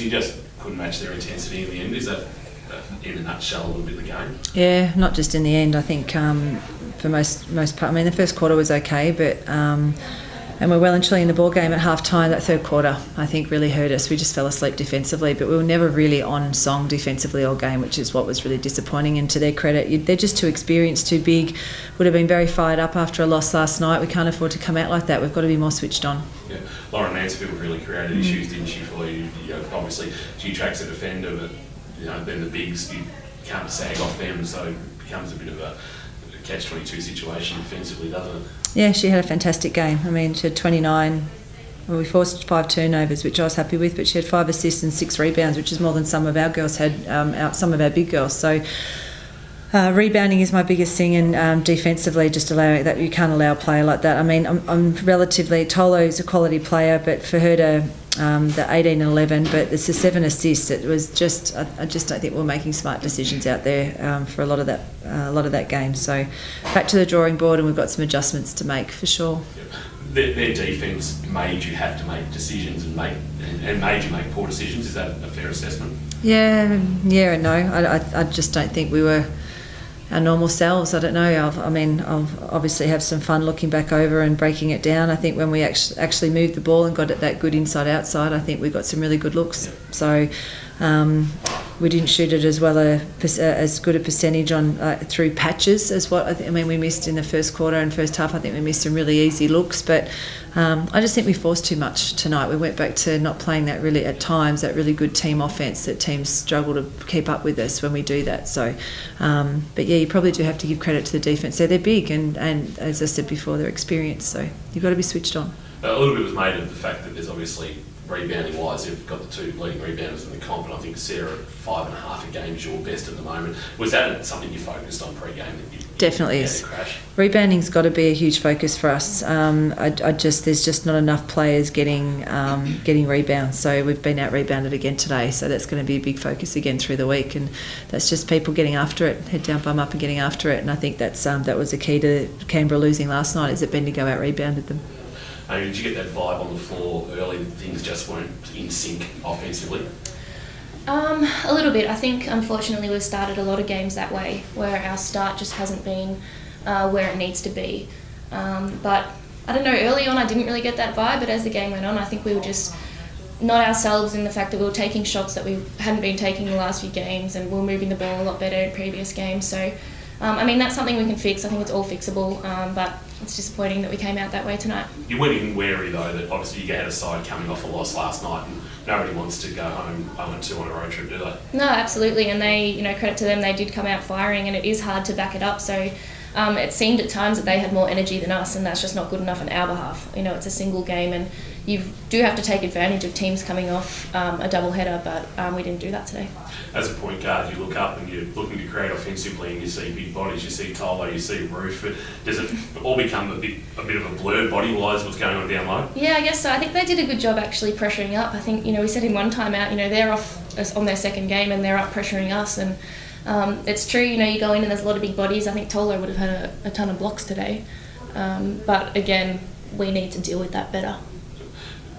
you just couldn't match their intensity in the end. Is that, in a nutshell, a little bit of the game? Yeah, not just in the end. I think for most part, I mean, the first quarter was okay, but and we're well and truly in the ball game at half time. That third quarter, I think, really hurt us. We just fell asleep defensively, but we were never really on song defensively all game, which is what was really disappointing. And to their credit, they're just too experienced, too big. Would have been very fired up after a loss last night. We can't afford to come out like that. We've got to be more switched on. Yeah, Lauren Mansfield really created issues, didn't she, for you? Obviously, she tracks a defender, but then the bigs, you can't sag off them, so it becomes a bit of a catch-22 situation defensively, doesn't it? Yeah, she had a fantastic game. I mean, she had 29. Well, we forced 5 turnovers, which I was happy with, but she had 5 assists and 6 rebounds, which is more than some of our girls had, some of our big girls. So rebounding is my biggest thing, and defensively, just allowing that, you can't allow a player like that. I mean, I'm relatively, Tolo's a quality player, but for her to the 18 and 11, but it's the 7 assists. It was just, I just don't think we're making smart decisions out there for a lot of that game. So back to the drawing board, and we've got some adjustments to make for sure. Their defence made you have to make decisions and made you make poor decisions. Is that a fair assessment? Yeah and no. I just don't think we were our normal selves. I don't know. I'll obviously have some fun looking back over and breaking it down. I think when we actually moved the ball and got it that good inside-outside, I think we got some really good looks. Yeah. So we didn't shoot it as well as good a percentage on through patches as what we missed in the first quarter and first half. I think we missed some really easy looks, but I just think we forced too much tonight. We went back to not playing that really, at times, that really good team offence that teams struggle to keep up with us when we do that. So, but yeah, you probably do have to give credit to the defence. They're big and as I said before, they're experienced. So you've got to be switched on. A little bit was made of the fact that there's obviously, rebounding wise, you've got the 2 leading rebounders in the comp, and I think Sarah at 5.5 a game is your best at the moment. Was that something you focused on pre-game? Definitely is. Rebounding's got to be a huge focus for us. There's just not enough players getting rebounds, so we've been out rebounded again today. So that's going to be a big focus again through the week, and that's just people getting after it, head down, bum up, and getting after it. And I think that was the key to Canberra losing last night, is that Bendigo out rebounded them. Did you get that vibe on the floor early that things just weren't in sync offensively? A little bit. I think, unfortunately, we've started a lot of games that way, where our start just hasn't been where it needs to be. But I don't know, early on I didn't really get that vibe, but as the game went on, I think we were just not ourselves in the fact that we were taking shots that we hadn't been taking the last few games, and we were moving the ball a lot better in previous games. So, that's something we can fix. I think it's all fixable, but it's disappointing that we came out that way tonight. You went in wary, though, that obviously you had a side coming off a loss last night, and nobody wants to go home 0-2 on a road trip, do they? No, absolutely, and they, credit to them, they did come out firing, and it is hard to back it up. So it seemed at times that they had more energy than us, and that's just not good enough on our behalf. It's a single game, and you do have to take advantage of teams coming off a double header, but we didn't do that today. As a point guard, you look up and you're looking to create offensively, and you see big bodies, you see Tolo, you see Roof. Does it all become a bit of a blurred body-wise, what's going on down low? Yeah, I guess so. I think they did a good job actually pressuring up. I think, we said in one timeout, they're off on their second game and they're up pressuring us, and it's true, you go in and there's a lot of big bodies. I think Tolo would have had a ton of blocks today, but again, we need to deal with that better.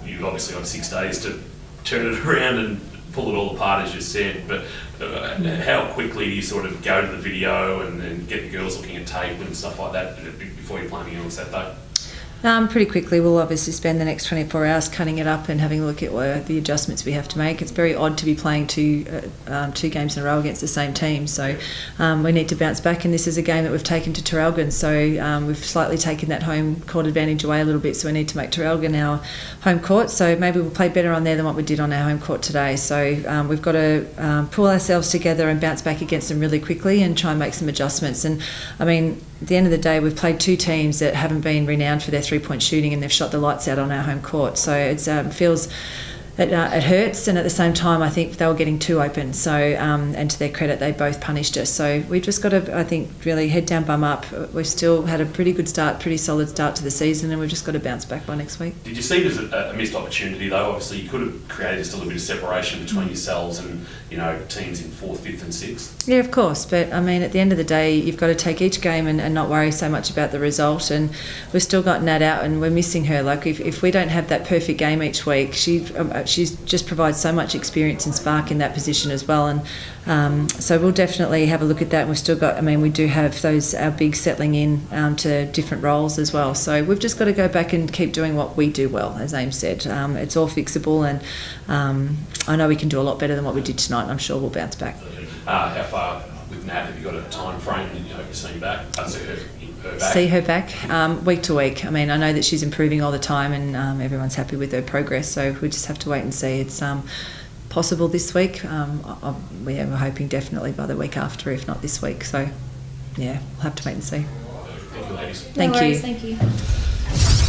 You've obviously got 6 days to turn it around and pull it all apart, as you said, but how quickly do you sort of go to the video and get the girls looking at tape and stuff like that before you're playing on Saturday? Pretty quickly. We'll obviously spend the next 24 hours cutting it up and having a look at the adjustments we have to make. It's very odd to be playing two games in a row against the same team, so we need to bounce back, and this is a game that we've taken to Traralgon, so we've slightly taken that home court advantage away a little bit, so we need to make Traralgon our home court, so maybe we'll play better on there than what we did on our home court today. So we've got to pull ourselves together and bounce back against them really quickly and try and make some adjustments. And at the end of the day, we've played 2 teams that haven't been renowned for their three-point shooting, and they've shot the lights out on our home court. So it feels it hurts, and at the same time, I think they were getting too open. So and to their credit, they both punished us. So we've just got to, I think, really head down, bum up. We've still had a pretty good start, pretty solid start to the season, and we've just got to bounce back by next week. Did you see it as a missed opportunity, though? Obviously, you could have created just a little bit of separation between yourselves and teams in 4th, 5th, and 6th. Yeah, of course. But at the end of the day, you've got to take each game and not worry so much about the result. And we've still got Nat out, and we're missing her. Like if we don't have that perfect game each week, she just provides so much experience and spark in that position as well. And so we'll definitely have a look at that. And we've still got, we do have our bigs settling in to different roles as well. So we've just got to go back and keep doing what we do well, as Aim said. It's all fixable, and I know we can do a lot better than what we did tonight, and I'm sure we'll bounce back. How far with Nat, have you got a time frame that you hope you're seeing back? See her back week to week. I know that she's improving all the time, and everyone's happy with her progress, so we just have to wait and see. It's possible this week. We're hoping definitely by the week after, if not this week. So yeah, we'll have to wait and see. Thank you, ladies. Thank No you. worries, thank you.